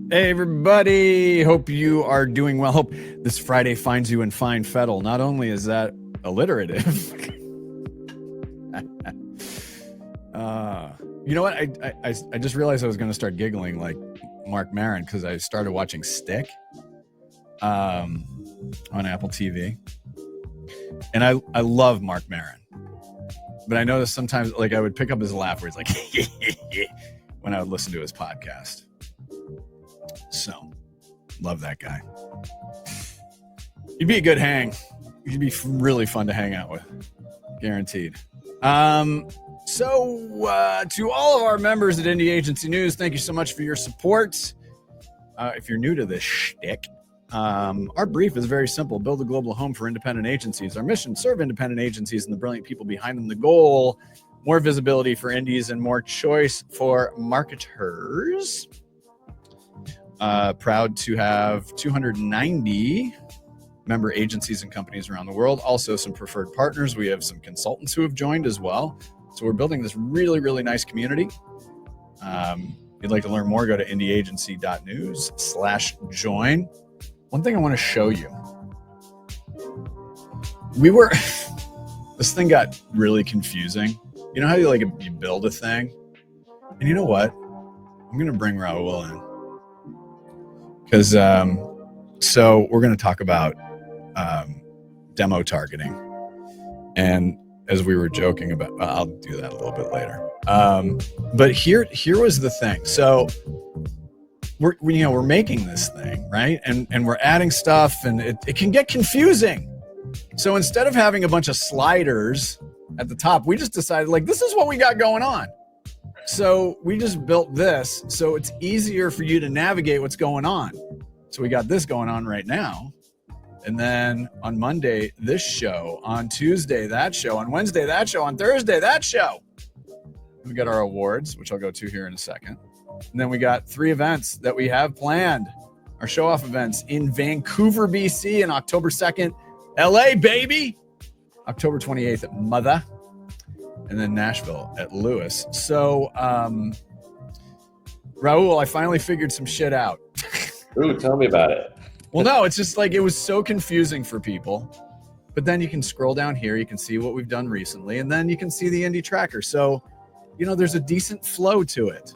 Hey, everybody. Hope you are doing well. Hope this Friday finds you in fine fettle. Not only is that alliterative, you know what? I just realized I was going to start giggling like Mark Maron because I started watching Stick on Apple TV. And I love Mark Maron. But I noticed sometimes like I would pick up his laugh where he's like, when I would listen to his podcast. So, love that guy. He'd be a good hang. He'd be really fun to hang out with. Guaranteed. So, to all of our members at Indie Agency News, thank you so much for your support. If you're new to this shtick, our brief is very simple. Build a global home for independent agencies. Our mission, serve independent agencies and the brilliant people behind them. The goal, more visibility for indies and more choice for marketers. Proud to have 290 member agencies and companies around the world. Also some preferred partners. We have some consultants who have joined as well. So we're building this really, really nice community. If you'd like to learn more, go to indieagency.news/join. One thing I want to show you. This thing got really confusing. You know how you build a thing? And you know what? I'm going to bring Raul in. Because so we're going to talk about demo targeting. And as we were joking about, I'll do that a little bit later. But here was the thing. So we're making this thing, right? And we're adding stuff and it can get confusing. So instead of having a bunch of sliders at the top, we just decided this is what we got going on. So we just built this so it's easier for you to navigate what's going on. So we got this going on right now. And then on Monday, this show. On Tuesday, that show. On Wednesday, that show. On Thursday, that show. We got our awards, which I'll go to here in a second. And then we got 3 events that we have planned. Our show-off events in Vancouver, BC on October 2nd. LA, baby! October 28th at Mother. And then Nashville at Lewis. So, Raul, I finally figured some shit out. Ooh, tell me about it. Well, no, it's just it was so confusing for people. But then you can scroll down here. You can see what we've done recently. And then you can see the indie tracker. So, there's a decent flow to it.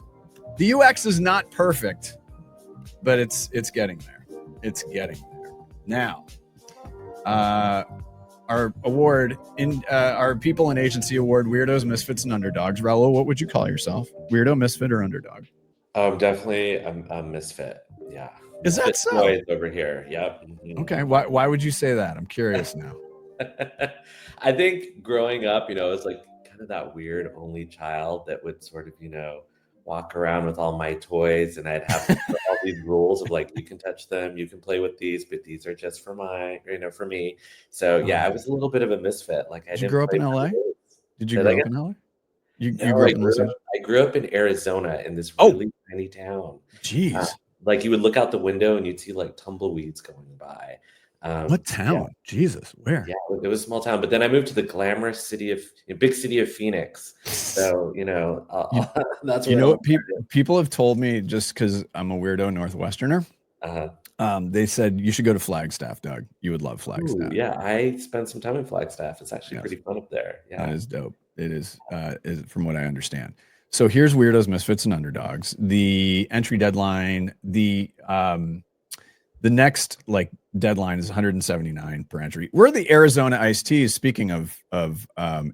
The UX is not perfect, but it's getting there. It's getting there. Now, our award our People and Agency Award, Weirdos, Misfits, and Underdogs. Raul, what would you call yourself? Weirdo, misfit, or underdog? Definitely a misfit. Yeah. Is that so? Boys over here. Yep. Mm-hmm. Okay. Why would you say that? I'm curious now. I think growing up, it was kind of that weird only child that would sort of, walk around with all my toys, and I'd have all these rules of you can touch them, you can play with these, but these are just for for me. So yeah, I was a little bit of a misfit. Did you grow up in LA? Did you grow up in LA? You grew up in I grew up in Arizona in this really tiny town. Jeez. You would look out the window and you'd see tumbleweeds going by. What town? Yeah. Jesus, where? Yeah, it was a small town. But then I moved to the glamorous big city of Phoenix. So, that's what people have told me, just because I'm a weirdo Northwesterner. They said you should go to Flagstaff, Doug. You would love Flagstaff. Ooh, yeah, I spent some time in Flagstaff. It's actually pretty fun up there. Yeah, that is dope. It is from what I understand. So here's Weirdos, Misfits, and Underdogs. The entry deadline, the next deadline is 179 per entry. We're the Arizona Iced Teas. Speaking of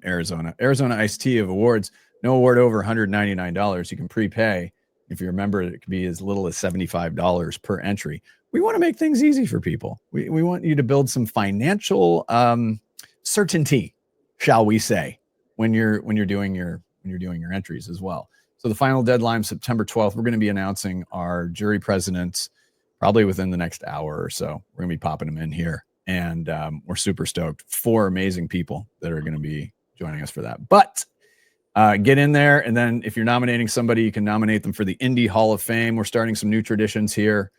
Arizona Iced Tea of awards. No award over $199. You can prepay. If you remember, it could be as little as $75 per entry. We want to make things easy for people. We want you to build some financial certainty, shall we say, when you're doing your entries as well. So the final deadline, September 12th. We're going to be announcing our jury presidents probably within the next hour or so. We're going to be popping them in here, and we're super stoked. 4 amazing people that are going to be joining us for that. But get in there, and then if you're nominating somebody, you can nominate them for the Indie Hall of Fame. We're starting some new traditions here.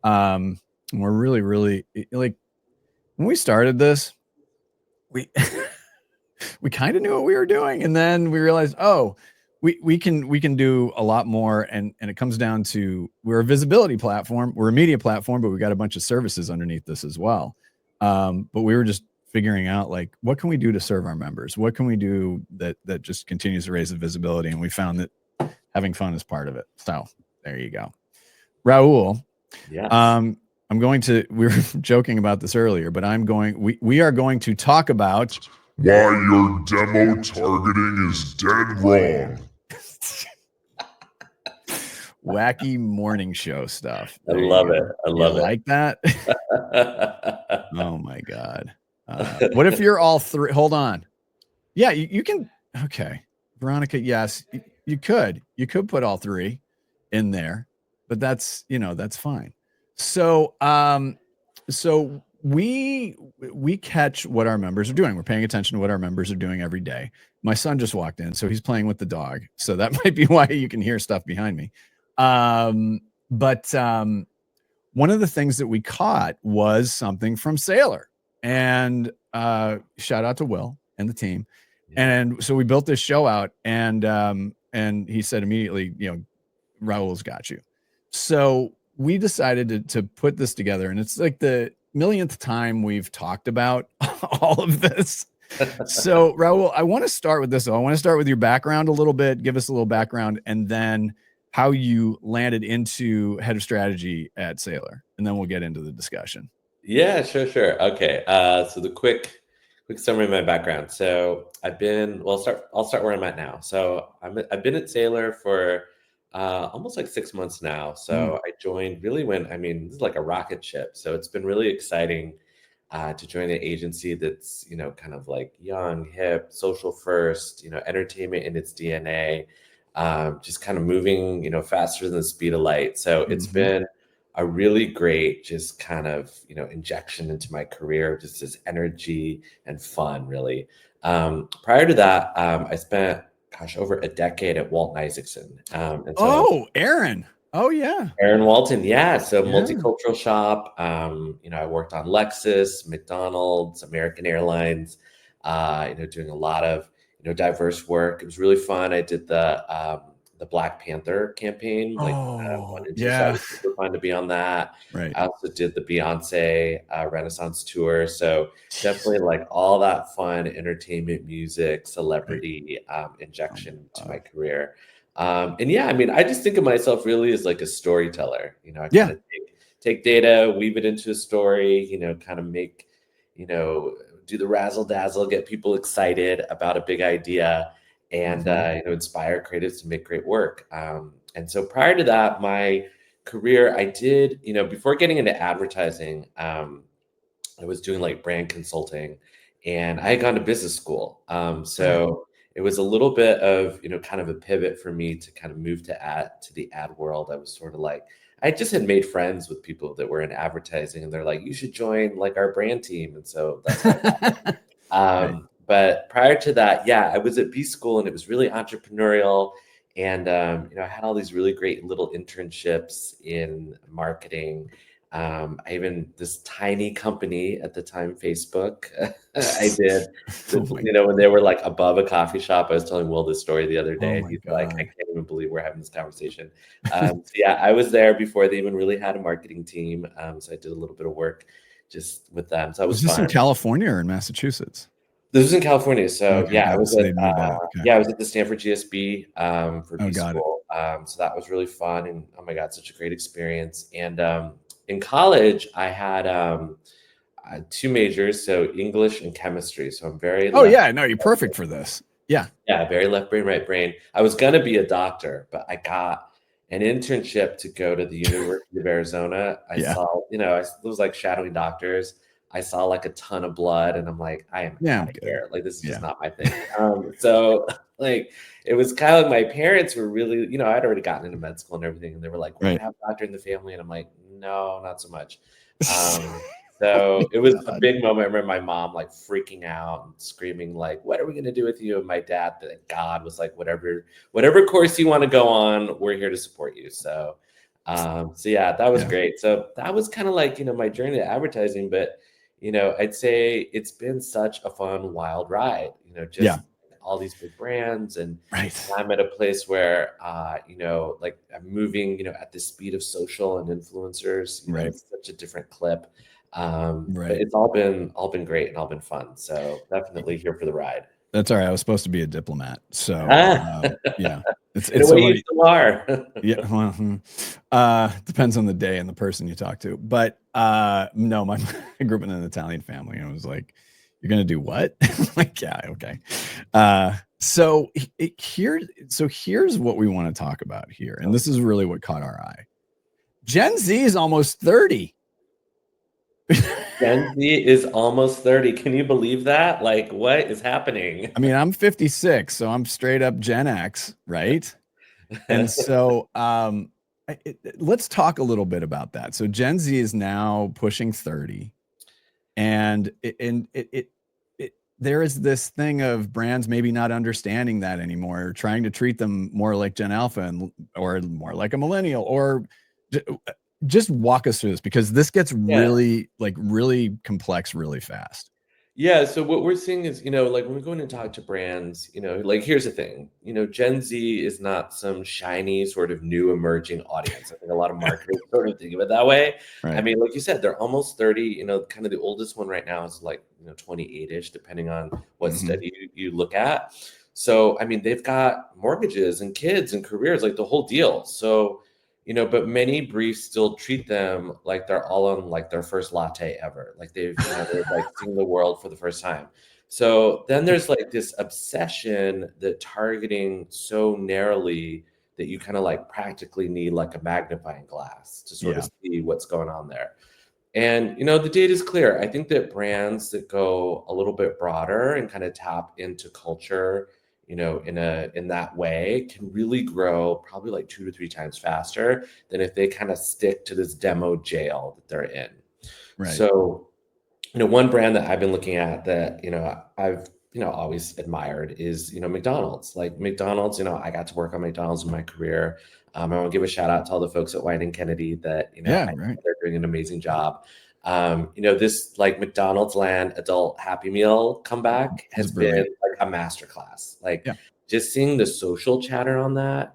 And we're really, really when we started this, we we kind of knew what we were doing, and then we realized, we can do a lot more, and it comes down to, we're a visibility platform, we're a media platform, but we got a bunch of services underneath this as well. But we were just figuring out, like, what can we do to serve our members? What can we do that just continues to raise the visibility? And we found that having fun is part of it. So there you go. Raul. Yes. I'm going to, we were joking about this earlier, but we are going to talk about why your demo targeting is dead wrong. wacky morning show stuff. I love it. I love it. Like that? Oh my God. What if you're all three? Hold on. Yeah, you can. Okay. Veronica, yes, you could put all three in there, but that's fine. So, so we catch what our members are doing. We're paying attention to what our members are doing every day. My son just walked in, so he's playing with the dog. So that might be why you can hear stuff behind me. But one of the things that we caught was something from Saylor, and shout out to Will and the team. And so we built this show out, and he said immediately, Raul's got you. So we decided to put this together, and it's like the millionth time we've talked about all of this. So Raul, I want to start with this. I want to start with your background a little bit, give us a little background, and then how you landed into head of strategy at Saylor, and then we'll get into the discussion. Yeah, sure. Okay. So the quick summary of my background. So I'll start where I'm at now. So I've been at Saylor for almost like 6 months now. So I joined really this is like a rocket ship. So it's been really exciting to join an agency that's, kind of like young, hip, social first, entertainment in its DNA, just kind of moving, faster than the speed of light. So it's been a really great, just kind of, injection into my career, just this energy and fun, really. Prior to that, I spent, over a decade at Walt and Isaacson. Aaron. Oh, yeah. Aaron Walton. Yeah. So multicultural shop. I worked on Lexus, McDonald's, American Airlines, doing a lot of, diverse work. It was really fun. I did the Black Panther campaign. So it was super fun to be on that. Right. I also did the Beyonce Renaissance tour. So definitely like all that fun entertainment, music, celebrity injection to my career. I just think of myself really as like a storyteller. I kind of take data, weave it into a story, kind of make, do the razzle dazzle, get people excited about a big idea, and inspire creatives to make great work. And so prior to that, my career, I did, before getting into advertising, I was doing like brand consulting, and I had gone to business school. So it was a little bit of, kind of a pivot for me to kind of move to the ad world. I was sort of like, I just had made friends with people that were in advertising, and they're like, you should join like our brand team. And so that's what But prior to that, I was at B school, and it was really entrepreneurial. And, I had all these really great little internships in marketing. This tiny company at the time, Facebook, I did, when they were like above a coffee shop. I was telling Will this story the other day. He's like, I can't even believe we're having this conversation. I was there before they even really had a marketing team. So I did a little bit of work just with them. So was this fun. In California or in Massachusetts? This was in California. So I was at the Stanford GSB for B school. So that was really fun, and oh my God, such a great experience. And in college, I had 2 majors, so English and chemistry. So I'm very you're perfect for this. Yeah, very left brain, right brain. I was gonna be a doctor, but I got an internship to go to the University of Arizona. I saw, I was like shadowing doctors. I saw like a ton of blood, and I'm like, I am out of here. Like, this is just not my thing. So like, it was kind of like my parents were really, I'd already gotten into med school and everything, and they were like, we're gonna have a doctor in the family. And I'm like, no, not so much. So it was a big moment. I remember my mom like freaking out and screaming, like, what are we gonna do with you? And my dad, thank God, was like, whatever course you want to go on, we're here to support you. So that was great. So that was kind of like, my journey to advertising. But I'd say it's been such a fun, wild ride, all these big brands, and Right. I'm at a place where, like I'm moving, at the speed of social and influencers. Right. It's such a different clip. But Right. it's all been great and all been fun. So definitely here for the ride. That's all right. I was supposed to be a diplomat. So, yeah, In a it's way, so you funny. still are. Yeah. Depends on the day and the person you talk to. But no, I grew up in an Italian family, and it was like, you're going to do what? Like, yeah, okay. Here's what we want to talk about here. And this is really what caught our eye. Gen Z is almost 30. Gen Z is almost 30. Can you believe that? Like, what is happening? I mean, I'm 56, so I'm straight up Gen X, right? And so let's talk a little bit about that. So Gen Z is now pushing 30, and there is this thing of brands maybe not understanding that anymore, or trying to treat them more like Gen Alpha or more like a millennial, or just walk us through this, because this gets really complex really fast. Yeah, so what we're seeing is, like when we go in and talk to brands, like here's the thing, Gen Z is not some shiny sort of new emerging audience. I think a lot of marketers sort of think of it that way. Right. I mean, like you said, they're almost 30, kind of the oldest one right now is like, 28-ish, depending on what study you look at. So, I mean, they've got mortgages and kids and careers, like the whole deal. So, but many briefs still treat them like they're all on like their first latte ever. Like they're like seeing the world for the first time. So then there's like this obsession that targeting so narrowly that you kind of like practically need like a magnifying glass to sort of see what's going on there. And, the data is clear. I think that brands that go a little bit broader and kind of tap into culture, in that way can really grow probably like 2 to 3 times faster than if they kind of stick to this demo jail that they're in. Right. So, one brand that I've been looking at that, I've, always admired is, McDonald's. Like McDonald's, I got to work on McDonald's in my career. I want to give a shout out to all the folks at White and Kennedy that, they're doing an amazing job. This like McDonald's Land adult Happy Meal comeback has been like a masterclass. Like just seeing the social chatter on that,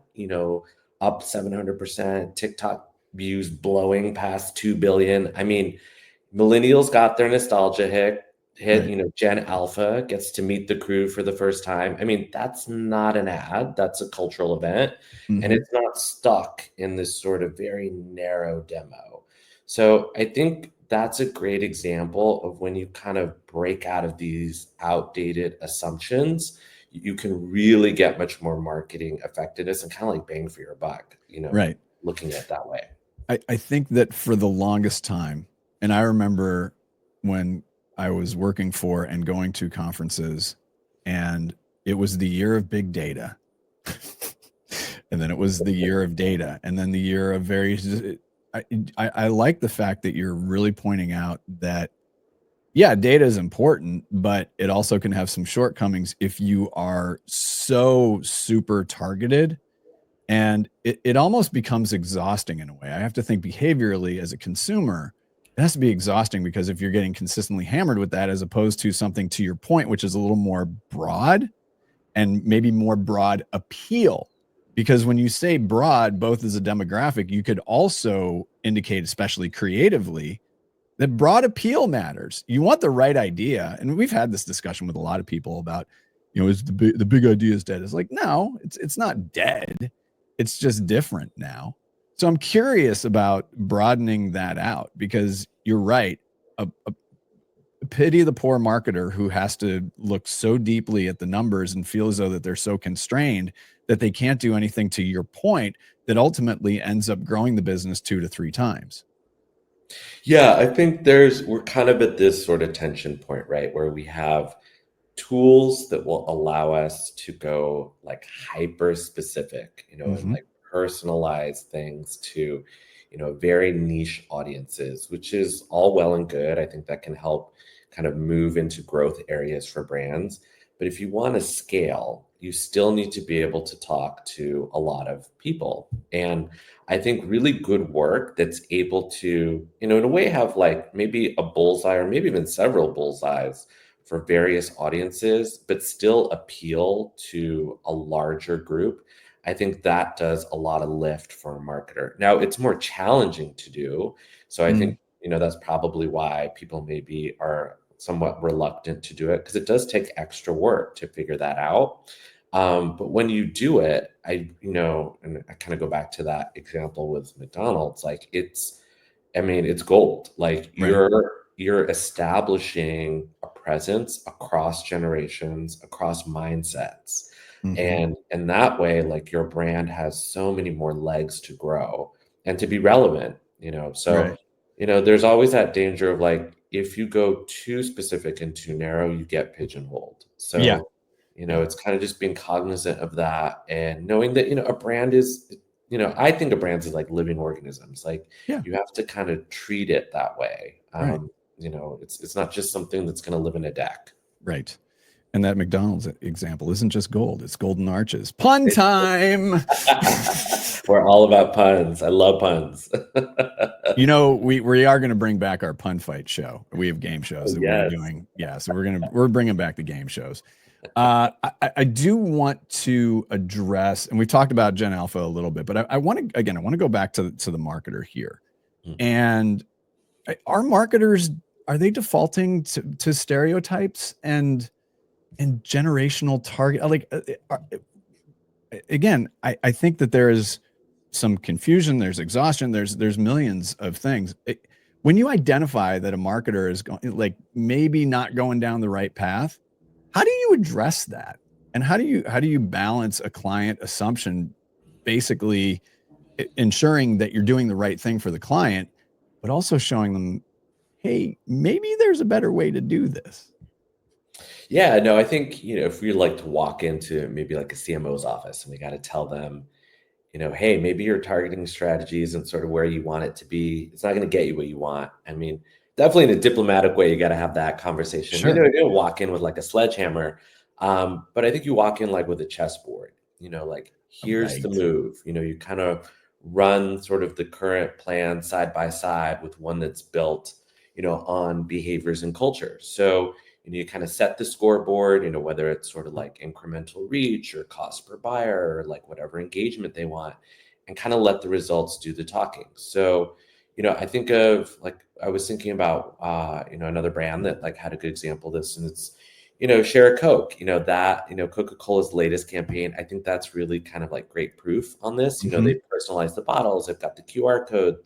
up 700%, TikTok views blowing past 2 billion. I mean, millennials got their nostalgia hit. Gen Alpha gets to meet the crew for the first time. I mean, that's not an ad, that's a cultural event. And it's not stuck in this sort of very narrow demo. So I think that's a great example of when you kind of break out of these outdated assumptions, you can really get much more marketing effectiveness and kind of like bang for your buck, looking at it that way. I think that for the longest time, and I remember when I was working for and going to conferences, and it was the year of big data. And then it was the year of data, and then the year of I like the fact that you're really pointing out that, data is important, but it also can have some shortcomings if you are so super targeted, and it almost becomes exhausting in a way. I have to think behaviorally as a consumer, it has to be exhausting, because if you're getting consistently hammered with that, as opposed to something to your point, which is a little more broad and maybe more broad appeal. Because when you say broad, both as a demographic, you could also indicate, especially creatively, that broad appeal matters. You want the right idea. And we've had this discussion with a lot of people about, is the big idea is dead. It's like, no, it's not dead. It's just different now. So I'm curious about broadening that out, because you're right. A pity the poor marketer who has to look so deeply at the numbers and feel as though that they're so constrained that they can't do anything, to your point, that ultimately ends up growing the business 2 to 3 times. Yeah, I think we're kind of at this sort of tension point, right? Where we have tools that will allow us to go like hyper specific, and like personalize things to, very niche audiences, which is all well and good. I think that can help kind of move into growth areas for brands. But if you want to scale, you still need to be able to talk to a lot of people. And I think really good work that's able to, in a way, have like maybe a bullseye or maybe even several bullseyes for various audiences, but still appeal to a larger group, I think that does a lot of lift for a marketer. Now, it's more challenging to do. So I think, that's probably why people maybe are somewhat reluctant to do it, because it does take extra work to figure that out. But when you do it, and I kind of go back to that example with McDonald's, like it's gold. Like Right. you're establishing a presence across generations, across mindsets. And that way, like your brand has so many more legs to grow and to be relevant, So, Right. there's always that danger of like, if you go too specific and too narrow, you get pigeonholed. Yeah. So, it's kind of just being cognizant of that and knowing that, a brand is, I think of brands as like living organisms. Like Yeah. you have to kind of treat it that way. Right. It's not just something that's going to live in a deck. Right. And that McDonald's example isn't just gold, it's golden arches. Pun time. We're all about puns. I love puns. We are going to bring back our pun fight show. We have game shows that Yes. we're doing. Yeah. So we're bringing back the game shows. I do want to address, and we've talked about Gen Alpha a little bit, but I want to go back to the marketer here. And are marketers, are they defaulting to stereotypes and generational target? Like, again, I think that there is some confusion, there's exhaustion, there's millions of things. When you identify that a marketer is going, like, maybe not going down the right path, how do you address that? And how do you balance a client assumption, basically ensuring that you're doing the right thing for the client, but also showing them, hey, maybe there's a better way to do this? Yeah, no, I think, if we like to walk into maybe like a CMO's office and we got to tell them, hey, maybe your targeting strategy isn't sort of where you want it to be. It's not going to get you what you want. I mean, definitely in a diplomatic way, you got to have that conversation. Sure. You don't walk in with like a sledgehammer, but I think you walk in like with a chessboard. Like here's the move. You kind of run sort of the current plan side by side with one that's built, on behaviors and culture. So you kind of set the scoreboard, whether it's sort of like incremental reach or cost per buyer or like whatever engagement they want, and kind of let the results do the talking. So, I think of like, I was thinking about, another brand that like had a good example of this, and it's, Share a Coke, Coca-Cola's latest campaign. I think that's really kind of like great proof on this. They personalize the bottles, they've got the QR code.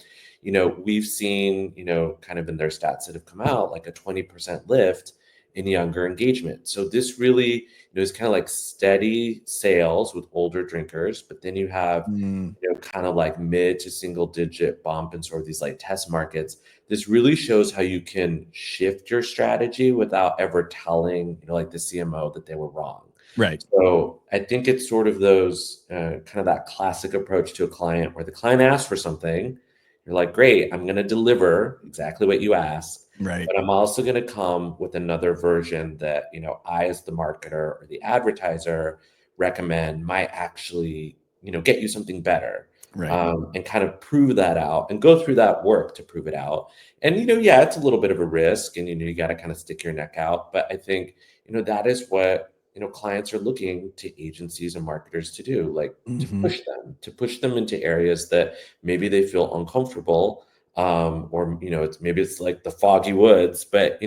We've seen, kind of in their stats that have come out, like a 20% lift in younger engagement. So this really, is kind of like steady sales with older drinkers, but then you have, kind of like mid to single digit bump in sort of these like test markets. This really shows how you can shift your strategy without ever telling, like the CMO that they were wrong. Right. So I think it's sort of those kind of that classic approach to a client where the client asks for something. You're like, great, I'm going to deliver exactly what you asked. Right. But I'm also going to come with another version that, I as the marketer or the advertiser recommend might actually, get you something better. Right. And kind of prove that out and go through that work to prove it out. And, yeah, it's a little bit of a risk and, you got to kind of stick your neck out. But I think, that is what, clients are looking to agencies and marketers to do, like to push them into areas that maybe they feel uncomfortable. Or, it's like the foggy woods, but,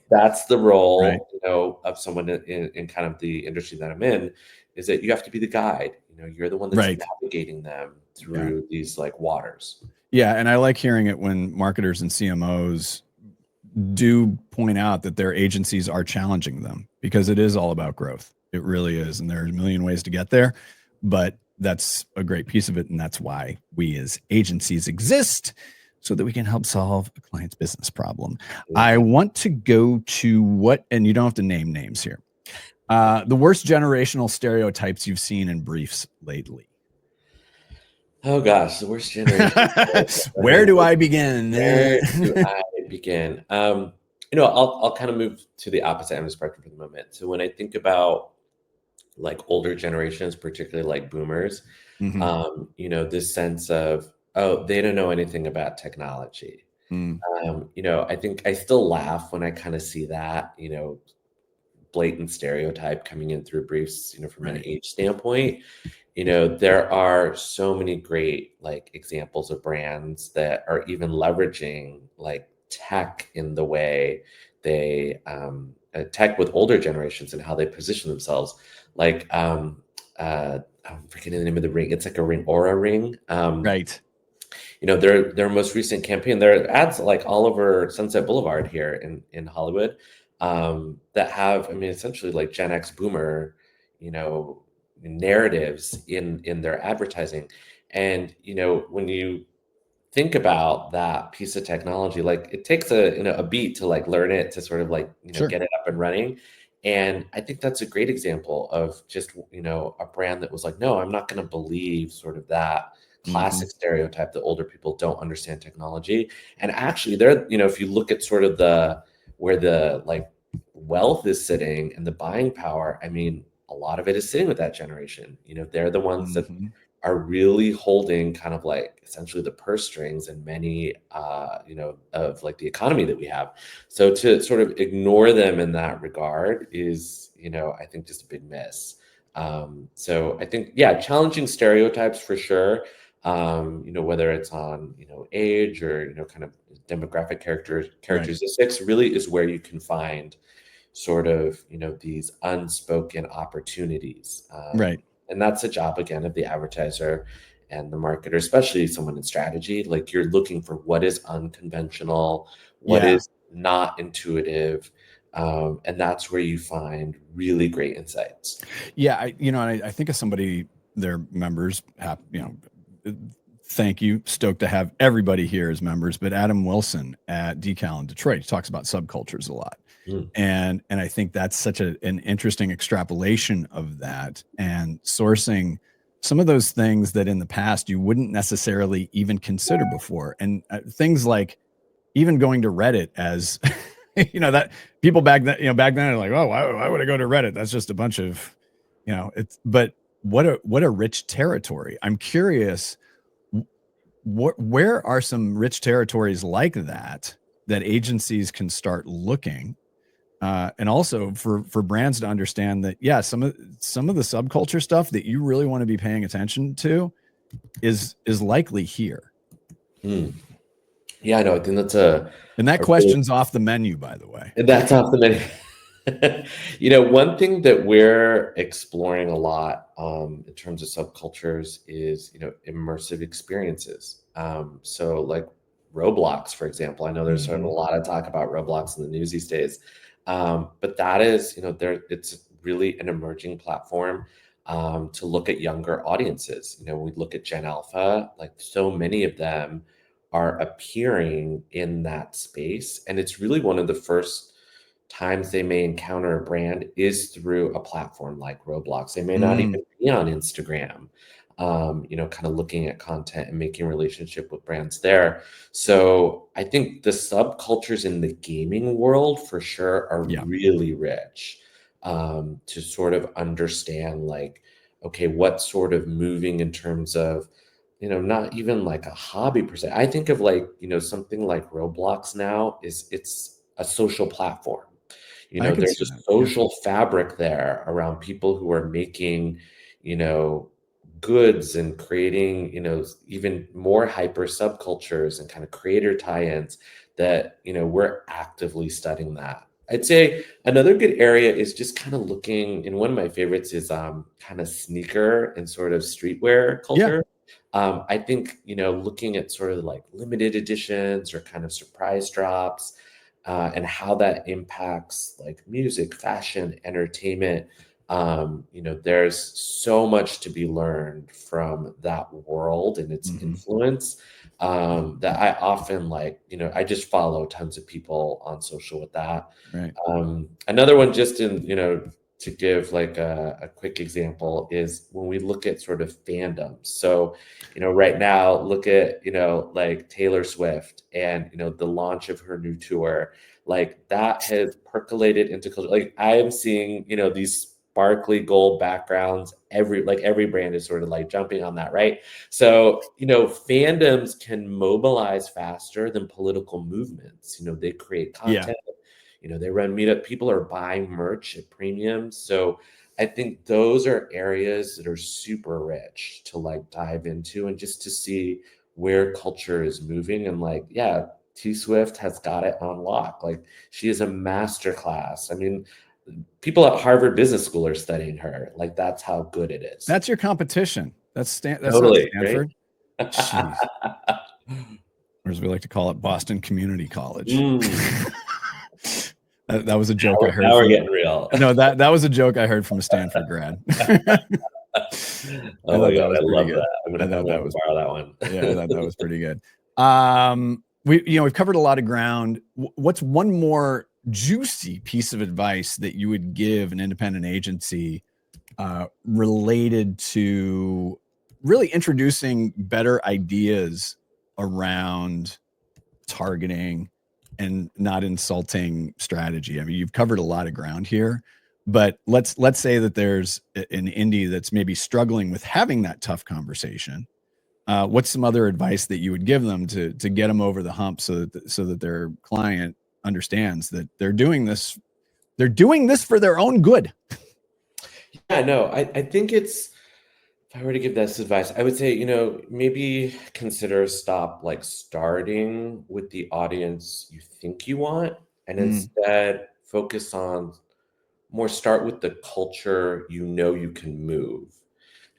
that's the role, right. Of someone in kind of the industry that I'm in, is that you have to be the guide. You're the one that's navigating them through these like waters. Yeah. And I like hearing it when marketers and CMOs do point out that their agencies are challenging them, because it is all about growth. It really is. And there's a million ways to get there, but that's a great piece of it. And that's why we as agencies exist, so that we can help solve a client's business problem. I want to go to and you don't have to name names here. The worst generational stereotypes you've seen in briefs lately. Oh gosh, the worst generation. Where do I begin? I'll kind of move to the opposite end of the spectrum for the moment. So when I think about like older generations, particularly like boomers, this sense of, oh, they don't know anything about technology. Mm. I think I still laugh when I kind of see that, blatant stereotype coming in through briefs, from an Right. age standpoint. There are so many great like examples of brands that are even leveraging like tech in the way they tech with older generations and how they position themselves. Like I'm forgetting the name of the ring. It's like a ring, Aura ring. Right. Their most recent campaign, there are ads like all over Sunset Boulevard here in Hollywood, that have, I mean, essentially like Gen X boomer, you know, narratives in their advertising. And when you think about that piece of technology, like it takes a beat to like learn it, to sort of like Sure. get it up and running. And I think that's a great example of just a brand that was like, no, I'm not going to believe sort of that Hmm. classic stereotype that older people don't understand technology. And actually there, if you look at sort of the where the like wealth is sitting and the buying power, I mean, a lot of it is sitting with that generation. They're the ones that Hmm. are really holding kind of like essentially the purse strings in many of like the economy that we have. So to sort of ignore them in that regard is, I think just a big miss. So I think, yeah, challenging stereotypes for sure. Whether it's on age or kind of demographic Right. characteristics, really is where you can find sort of these unspoken opportunities. Right. And that's the job again of the advertiser and the marketer, especially someone in strategy. Like you're looking for what is unconventional, what Yeah. is not intuitive, and that's where you find really great insights. Yeah. I think of somebody, their members have, thank you. Stoked to have everybody here as members, but Adam Wilson at Decal in Detroit, he talks about subcultures a lot. Mm. And I think that's such an interesting extrapolation of that, and sourcing some of those things that in the past you wouldn't necessarily even consider before. And things like even going to Reddit as, that people back then are like, oh, why would I go to Reddit? That's just a bunch of, but what a rich territory. I'm curious, where are some rich territories like that agencies can start looking, and also for brands to understand that, yeah, some of the subculture stuff that you really want to be paying attention to is likely here. Mm. Yeah, no, I think that's And that a really, question's off the menu, by the way. that's off the menu. One thing that we're exploring a lot in terms of subcultures is, immersive experiences. So like Roblox, for example, I know there's sort of a lot of talk about Roblox in the news these days. But that is, it's really an emerging platform to look at younger audiences. We look at Gen Alpha, like so many of them are appearing in that space. And it's really one of the first times they may encounter a brand is through a platform like Roblox. They may not even be on Instagram, kind of looking at content and making relationship with brands there. So I think the subcultures in the gaming world for sure are really rich, to sort of understand like, okay, what's sort of moving in terms of, not even like a hobby per se. I think of like, something like Roblox now it's a social platform. I can There's see a that. Yeah. social fabric there around people who are making, you know, goods and creating, even more hyper subcultures and kind of creator tie-ins that, we're actively studying that. I'd say another good area is just kind of looking, and one of my favorites is kind of sneaker and sort of streetwear Yeah. culture. I think, looking at sort of like limited editions or kind of surprise drops, and how that impacts like music, fashion, entertainment. There's so much to be learned from that world and its influence, that I often like, I just follow tons of people on social with that. Right. Another one, just in, to give like a quick example, is when we look at sort of fandoms. So, right now, look at, like Taylor Swift and, the launch of her new tour, like that has percolated into culture. Like I am seeing, these sparkly gold backgrounds. Every brand is sort of like jumping on that, right? So, fandoms can mobilize faster than political movements. They create content, they run meetup, people are buying merch at premiums. So I think those are areas that are super rich to like dive into and just to see where culture is moving. And like, yeah, T Swift has got it on lock. Like, she is a master class. I mean, people at Harvard Business School are studying her. Like, that's how good it is. That's your competition. That's Totally, not Stanford. right? Jeez. Or as we like to call it, Boston Community College. That was a joke I heard. Now we're getting real. No, that was a joke I heard from a Stanford grad. Oh my God, I love that. I'm gonna borrow that one. Yeah, I thought that was pretty good. We've covered a lot of ground. What's one more juicy piece of advice that you would give an independent agency related to really introducing better ideas around targeting and not insulting strategy? I mean, you've covered a lot of ground here, but let's say that there's an indie that's maybe struggling with having that tough conversation. What's some other advice that you would give them to get them over the hump so that their client understands that they're doing this for their own good? Yeah, no, I think if I were to give this advice, I would say, maybe consider starting with the audience you think you want, and instead focus on start with the culture you can move.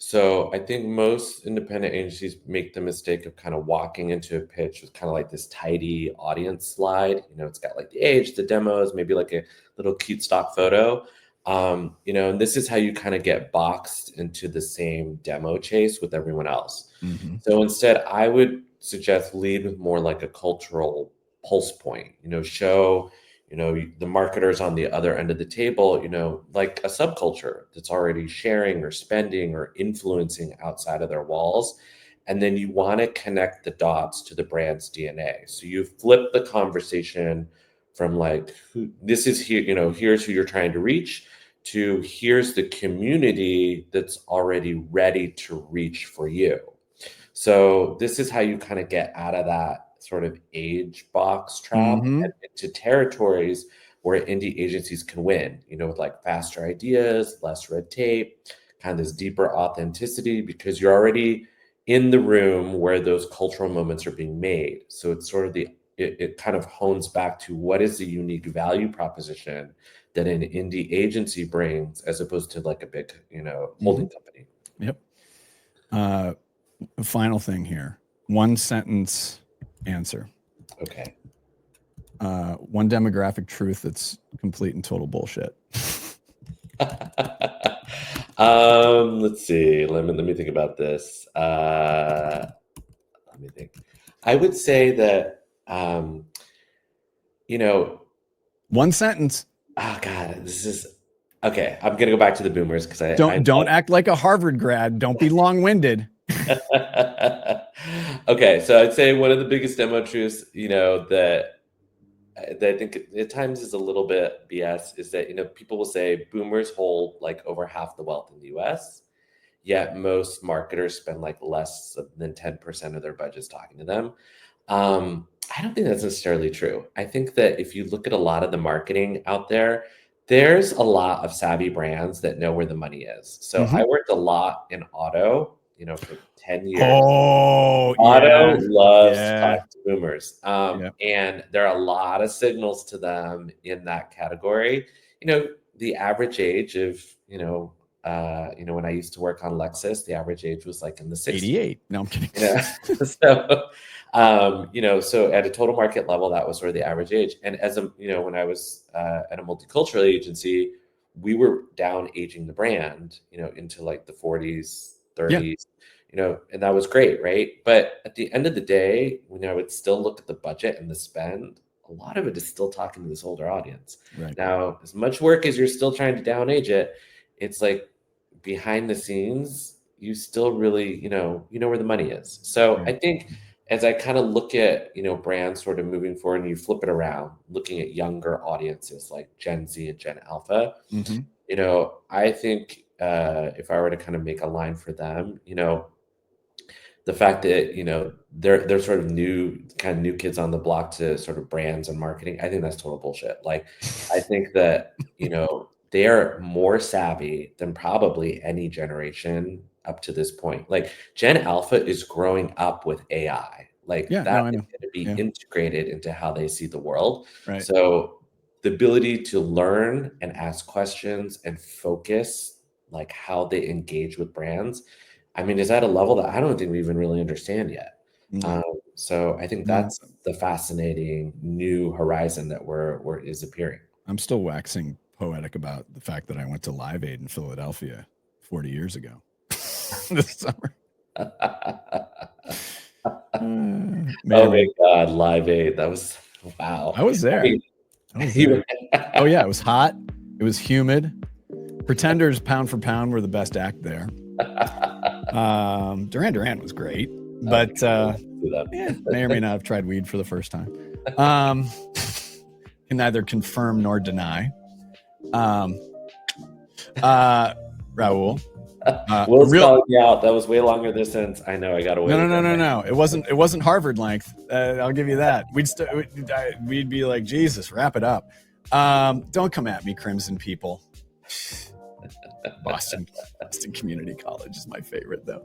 So I think most independent agencies make the mistake of kind of walking into a pitch with kind of like this tidy audience slide. It's got like the age, the demos, maybe like a little cute stock photo. And this is how you kind of get boxed into the same demo chase with everyone else. So instead, I would suggest lead with more like a cultural pulse point, show, the marketers on the other end of the table, like a subculture that's already sharing or spending or influencing outside of their walls. And then you want to connect the dots to the brand's DNA. So you flip the conversation from like, this is here, here's who you're trying to reach, to here's the community that's already ready to reach for you. So this is how you kind of get out of that sort of age box trap and into territories where indie agencies can win, with like faster ideas, less red tape, kind of this deeper authenticity, because you're already in the room where those cultural moments are being made. So it's sort of it kind of hones back to what is the unique value proposition that an indie agency brings, as opposed to like a big, holding company. Yep. Final thing here. One sentence answer. Okay. One demographic truth that's complete and total bullshit. Let's see. Let me think about this. Let me think. I would say that, one sentence. Oh God, this is okay. I'm gonna go back to the boomers because I don't act like a Harvard grad. Don't be long-winded. Okay, so I'd say one of the biggest demo truths, that I think at times is a little bit BS, is that people will say boomers hold like over half the wealth in the US, yet most marketers spend like less than 10% of their budgets talking to them. I don't think that's necessarily true. I think that if you look at a lot of the marketing out there, there's a lot of savvy brands that know where the money is. So I worked a lot in auto, for 10 years. Oh, auto loves to talk to boomers. And there are a lot of signals to them in that category. The average age of, when I used to work on Lexus, the average age was like in the 60s. 88. No, I'm kidding. So at a total market level, that was sort of the average age. And as when I was at a multicultural agency, we were down aging the brand, into like the 40s, 30s, and that was great, right? But at the end of the day, I would still look at the budget and the spend. A lot of it is still talking to this older audience. Right. Now, as much work as you're still trying to down age it, it's like behind the scenes, you still really, where the money is. So I think as I kind of look at, brands sort of moving forward, and you flip it around, looking at younger audiences like Gen Z and Gen Alpha, You know, I think if I were to kind of make a line for them, you know, the fact that, you know, they're sort of new kids on the block to sort of brands and marketing, I think that's total bullshit. Like, I think that, you know, they are more savvy than probably any generation up to this point. Like, Gen Alpha is growing up with AI. Like, Yeah, that no, I is know. going to be Yeah, integrated into how they see the world. right. So the ability to learn and ask questions and focus, like how they engage with brands, I mean, is at a level that I don't think we even really understand yet. No, So I think no. that's the fascinating new horizon that is appearing. I'm still waxing poetic about the fact that I went to Live Aid in Philadelphia 40 years ago this summer. Oh my God, Live Aid. That was wow. I was there. I was there. Oh yeah, it was hot. It was humid. Pretenders, pound for pound, were the best act there. Duran Duran was great, but yeah, may or may not have tried weed for the first time. Can neither confirm nor deny. Raul. Will's calling me out. That was way longer distance. I know. I got away. No. It wasn't Harvard length. I'll give you that. We'd be like, Jesus, wrap it up. Don't come at me, Crimson people. Boston Community College is my favorite, though.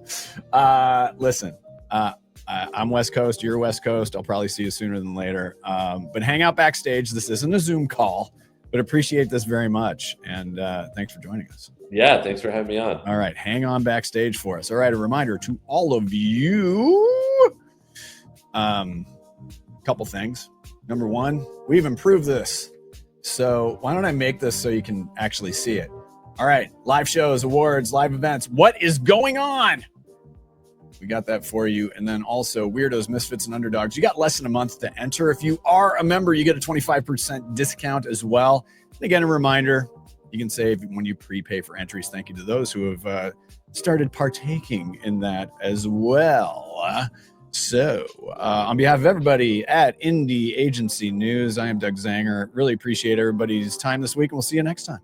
Listen, I'm West Coast. You're West Coast. I'll probably see you sooner than later. But hang out backstage. This isn't a Zoom call, but appreciate this very much. And thanks for joining us. Yeah, thanks for having me on. All right, hang on backstage for us. All right, a reminder to all of you. Couple things. Number one, we've improved this. So why don't I make this so you can actually see it? All right, live shows, awards, live events. What is going on? We got that for you. And then also Weirdos, Misfits, and Underdogs. You got less than a month to enter. If you are a member, you get a 25% discount as well. And again, a reminder, you can save when you prepay for entries. Thank you to those who have started partaking in that as well. So on behalf of everybody at Indie Agency News, I am Doug Zanger. Really appreciate everybody's time this week, and we'll see you next time.